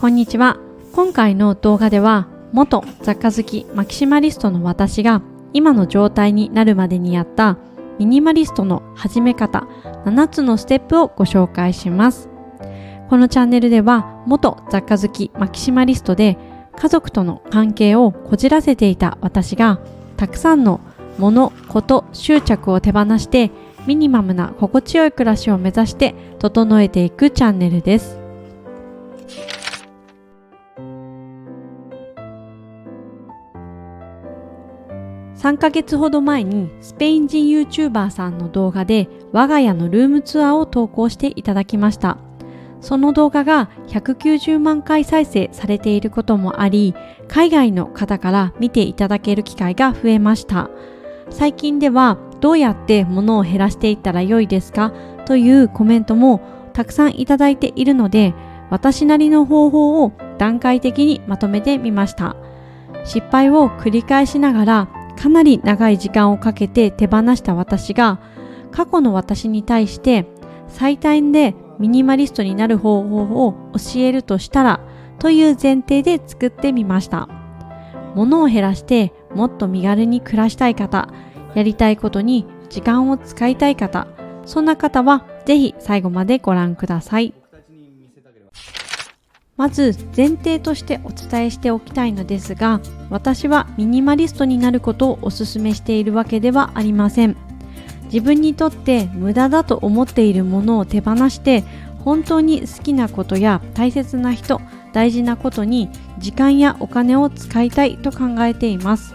こんにちは。今回の動画では元雑貨好きマキシマリストの私が今の状態になるまでにやったミニマリストの始め方7つのステップをご紹介します。このチャンネルでは元雑貨好きマキシマリストで家族との関係をこじらせていた私がたくさんの物、こと、執着を手放してミニマムな心地よい暮らしを目指して整えていくチャンネルです。3ヶ月ほど前にスペイン人 YouTuber さんの動画で我が家のルームツアーを投稿していただきました。その動画が190万回再生されていることもあり、海外の方から見ていただける機会が増えました。最近ではどうやって物を減らしていったら良いですかというコメントもたくさんいただいているので、私なりの方法を段階的にまとめてみました。失敗を繰り返しながらかなり長い時間をかけて手放した私が過去の私に対して最短でミニマリストになる方法を教えるとしたらという前提で作ってみました。物を減らしてもっと身軽に暮らしたい方、やりたいことに時間を使いたい方、そんな方はぜひ最後までご覧ください。まず前提としてお伝えしておきたいのですが、私はミニマリストになることをお勧めしているわけではありません。自分にとって無駄だと思っているものを手放して、本当に好きなことや大切な人、大事なことに時間やお金を使いたいと考えています。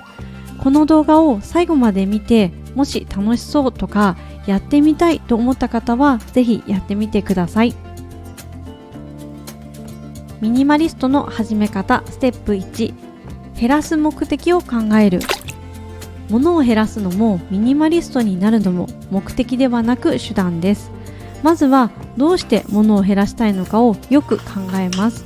この動画を最後まで見て、もし楽しそうとかやってみたいと思った方はぜひやってみてください。ミニマリストの始め方ステップ1、減らす目的を考える。物を減らすのもミニマリストになるのも目的ではなく手段です。まずはどうして物を減らしたいのかをよく考えます。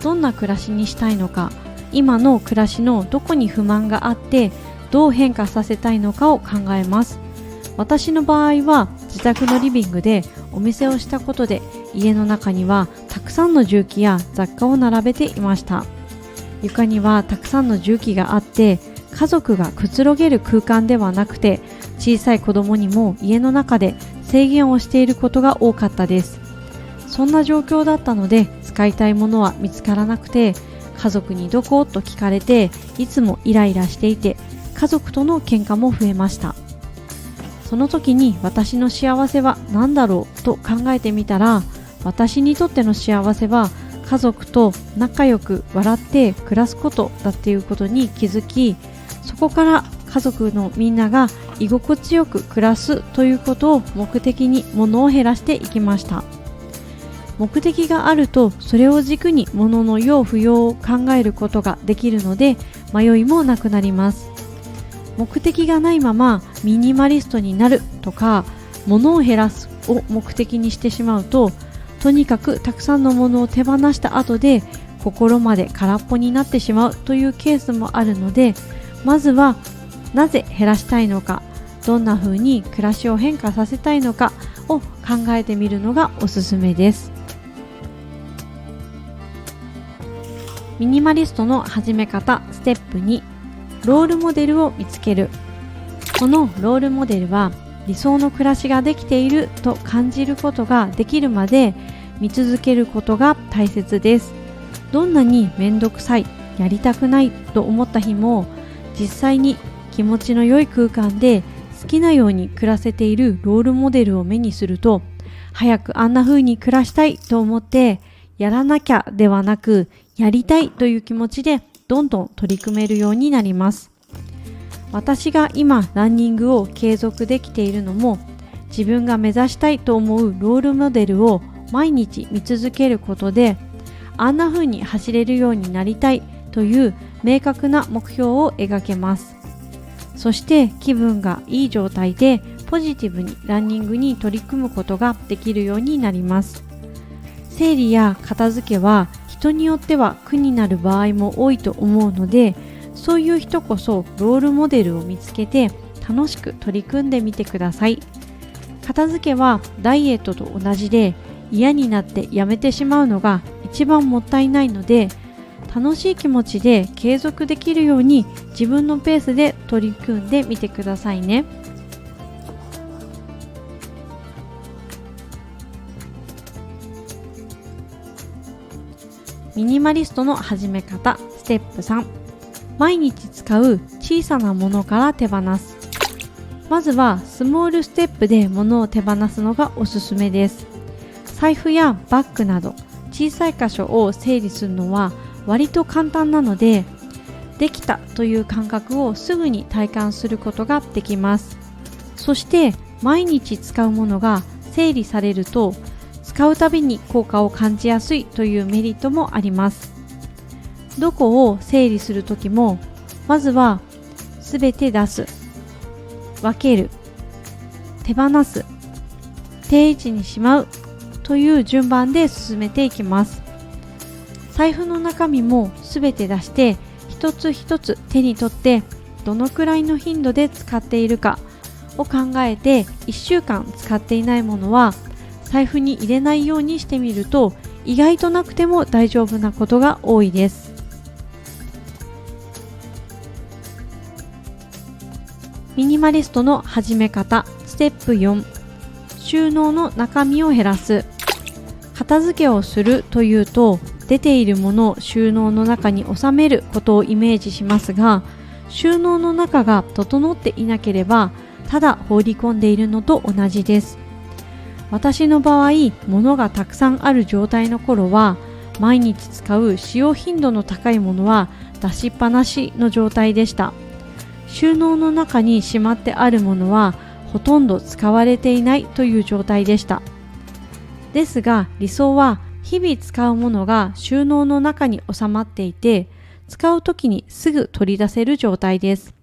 どんな暮らしにしたいのか、今の暮らしのどこに不満があってどう変化させたいのかを考えます。私の場合は自宅のリビングでお店をしたことで、家の中にはたくさんの重機や雑貨を並べていました。床にはたくさんの重機があって、家族がくつろげる空間ではなくて、小さい子供にも家の中で制限をしていることが多かったです。そんな状況だったので、使いたいものは見つからなくて、家族にどこと聞かれていつもイライラしていて、家族との喧嘩も増えました。その時に私の幸せは何だろうと考えてみたら、私にとっての幸せは家族と仲良く笑って暮らすことだっていうことに気づき、そこから家族のみんなが居心地よく暮らすということを目的に物を減らしていきました。目的があるとそれを軸に物の用不要を考えることができるので、迷いもなくなります。目的がないままミニマリストになるとか物を減らすを目的にしてしまうと、とにかくたくさんのものを手放した後で心まで空っぽになってしまうというケースもあるので、まずはなぜ減らしたいのか、どんな風に暮らしを変化させたいのかを考えてみるのがおすすめです。ミニマリストの始め方ステップ2、ロールモデルを見つける。このロールモデルは理想の暮らしができていると感じることができるまで見続けることが大切です。どんなにめんどくさい、やりたくないと思った日も、実際に気持ちの良い空間で好きなように暮らせているロールモデルを目にすると、早くあんな風に暮らしたいと思ってやらなきゃではなく、やりたいという気持ちでどんどん取り組めるようになります。私が今ランニングを継続できているのも、自分が目指したいと思うロールモデルを毎日見続けることで、あんな風に走れるようになりたいという明確な目標を描けます。そして気分がいい状態でポジティブにランニングに取り組むことができるようになります。整理や片付けは人によっては苦になる場合も多いと思うので、そういう人こそロールモデルを見つけて楽しく取り組んでみてください。片付けはダイエットと同じで、嫌になってやめてしまうのが一番もったいないので、楽しい気持ちで継続できるように自分のペースで取り組んでみてくださいね。ミニマリストの始め方ステップ3、毎日使う小さなものから手放す。まずはスモールステップで物を手放すのがおすすめです。財布やバッグなど小さい箇所を整理するのは割と簡単なので、できたという感覚をすぐに体感することができます。そして毎日使うものが整理されると、使うたびに効果を感じやすいというメリットもあります。どこを整理するときも、まずはすべて出す、分ける、手放す、定位置にしまうという順番で進めていきます。財布の中身もすべて出して一つ一つ手に取って、どのくらいの頻度で使っているかを考えて、1週間使っていないものは財布に入れないようにしてみると、意外となくても大丈夫なことが多いです。ミニマリストの始め方ステップ4、収納の中身を減らす。片付けをするというと、出ているものを収納の中に収めることをイメージしますが、収納の中が整っていなければただ放り込んでいるのと同じです。私の場合、物がたくさんある状態の頃は、毎日使う使用頻度の高いものは出しっぱなしの状態でした。収納の中にしまってあるものはほとんど使われていないという状態でした。ですが、理想は日々使うものが収納の中に収まっていて、使うときにすぐ取り出せる状態です。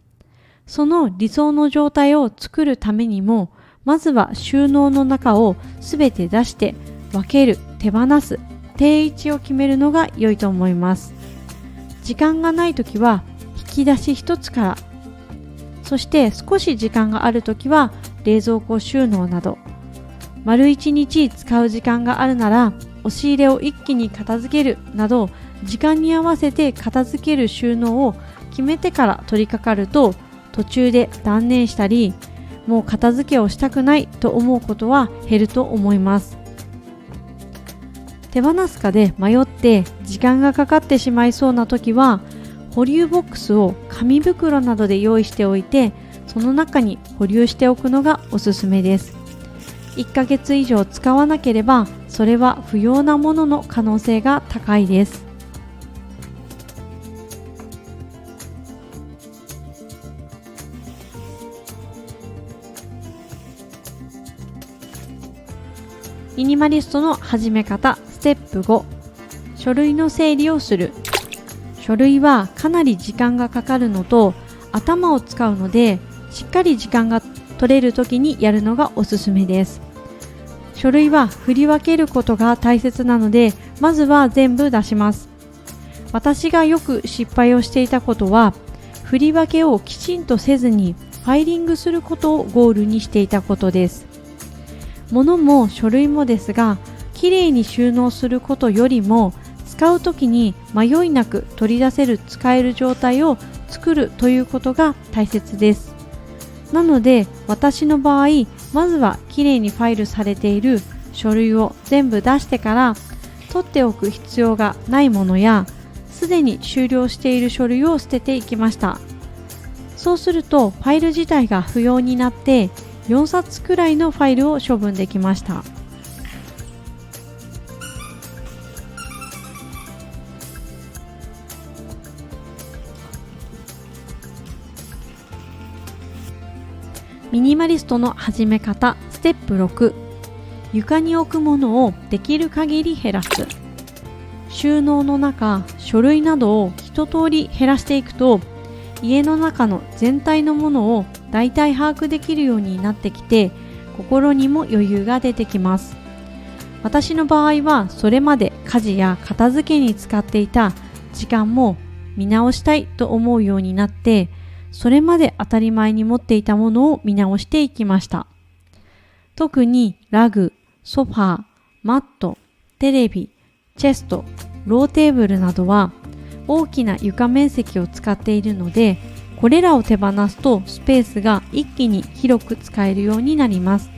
その理想の状態を作るためにも、まずは収納の中をすべて出して分ける、手放す、定位置を決めるのが良いと思います。時間がないときは引き出し一つから、そして少し時間があるときは冷蔵庫収納など、丸一日使う時間があるなら押し入れを一気に片付けるなど、時間に合わせて片付ける収納を決めてから取り掛かると、途中で断念したり、もう片付けをしたくないと思うことは減ると思います。手放すかで迷って時間がかかってしまいそうな時は、保留ボックスを紙袋などで用意しておいて、その中に保留しておくのがおすすめです。1ヶ月以上使わなければ、それは不要なものの可能性が高いです。ミニマリストの始め方ステップ5、書類の整理をする。書類はかなり時間がかかるのと頭を使うので、しっかり時間が取れる時にやるのがおすすめです。書類は振り分けることが大切なので、まずは全部出します。私がよく失敗をしていたことは、振り分けをきちんとせずにファイリングすることをゴールにしていたことです。物も書類もですが、きれいに収納することよりも、使うときに迷いなく取り出せる使える状態を作るということが大切です。なので私の場合、まずはきれいにファイルされている書類を全部出してから、取っておく必要がないものやすでに終了している書類を捨てていきました。そうするとファイル自体が不要になって4冊くらいのファイルを処分できました。ミニマリストの始め方ステップ6、床に置くものをできる限り減らす。収納の中、書類などを一通り減らしていくと、家の中の全体のものをだいたい把握できるようになってきて、心にも余裕が出てきます。私の場合はそれまで家事や片付けに使っていた時間も見直したいと思うようになって、それまで当たり前に持っていたものを見直していきました。特にラグ、ソファー、マット、テレビ、チェスト、ローテーブルなどは大きな床面積を使っているので、これらを手放すとスペースが一気に広く使えるようになります。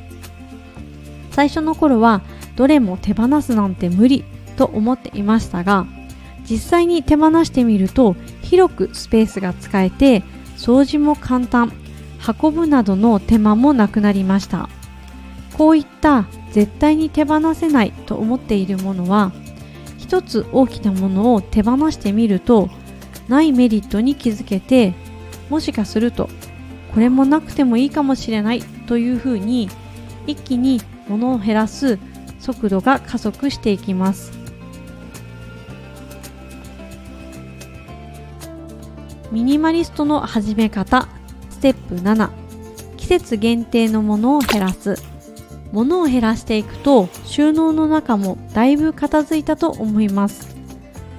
最初の頃はどれも手放すなんて無理と思っていましたが、実際に手放してみると広くスペースが使えて、掃除も簡単、運ぶなどの手間もなくなりました。こういった絶対に手放せないと思っているものは、一つ大きなものを手放してみるとないメリットに気づけて、もしかするとこれもなくてもいいかもしれないというふうに一気に物を減らす速度が加速していきます。ミニマリストの始め方ステップ7、季節限定のものを減らす。物を減らしていくと収納の中もだいぶ片付いたと思います。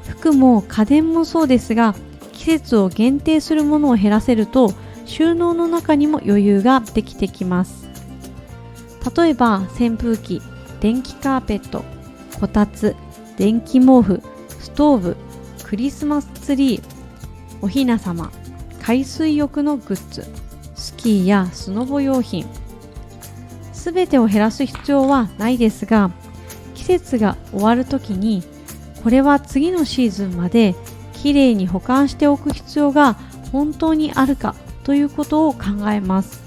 服も家電もそうですが、季節を限定するものを減らせると収納の中にも余裕ができてきます。例えば扇風機、電気カーペット、こたつ、電気毛布、ストーブ、クリスマスツリー、おひなさま、海水浴のグッズ、スキーやスノボ用品、すべてを減らす必要はないですが、季節が終わるときにこれは次のシーズンまできれいに保管しておく必要が本当にあるかということを考えます。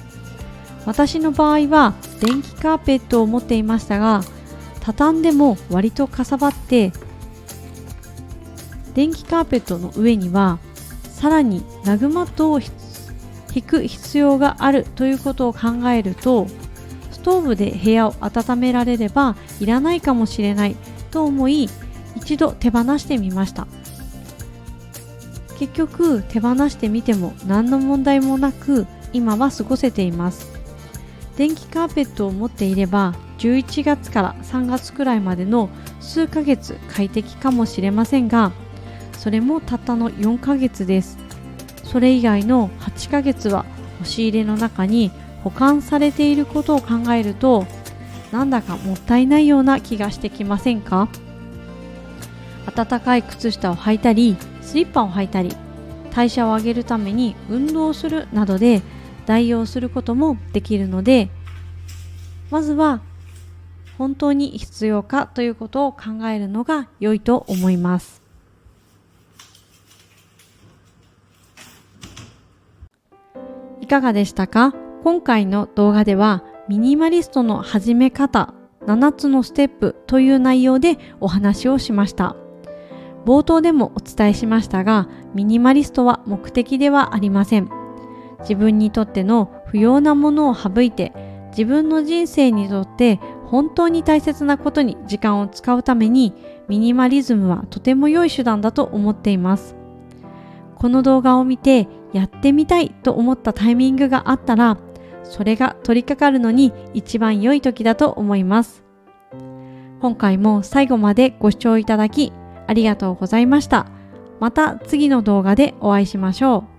私の場合は電気カーペットを持っていましたが、畳んでも割とかさばって、電気カーペットの上にはさらにラグマットを引く必要があるということを考えると、ストーブで部屋を温められればいらないかもしれないと思い、一度手放してみました。結局手放してみても何の問題もなく今は過ごせています。電気カーペットを持っていれば11月から3月くらいまでの数ヶ月快適かもしれませんが、それもたったの4ヶ月です。それ以外の8ヶ月は押し入れの中に保管されていることを考えると、なんだかもったいないような気がしてきませんか？暖かい靴下を履いたり、スリッパを履いたり、代謝を上げるために運動をするなどで代用することもできるので、まずは本当に必要かということを考えるのが良いと思います。いかがでしたか？今回の動画ではミニマリストの始め方7つのステップという内容でお話をしました。冒頭でもお伝えしましたが、ミニマリストは目的ではありません。自分にとっての不要なものを省いて、自分の人生にとって本当に大切なことに時間を使うために、ミニマリズムはとても良い手段だと思っています。この動画を見てやってみたいと思ったタイミングがあったら、それが取り掛かるのに一番良い時だと思います。今回も最後までご視聴いただきありがとうございました。また次の動画でお会いしましょう。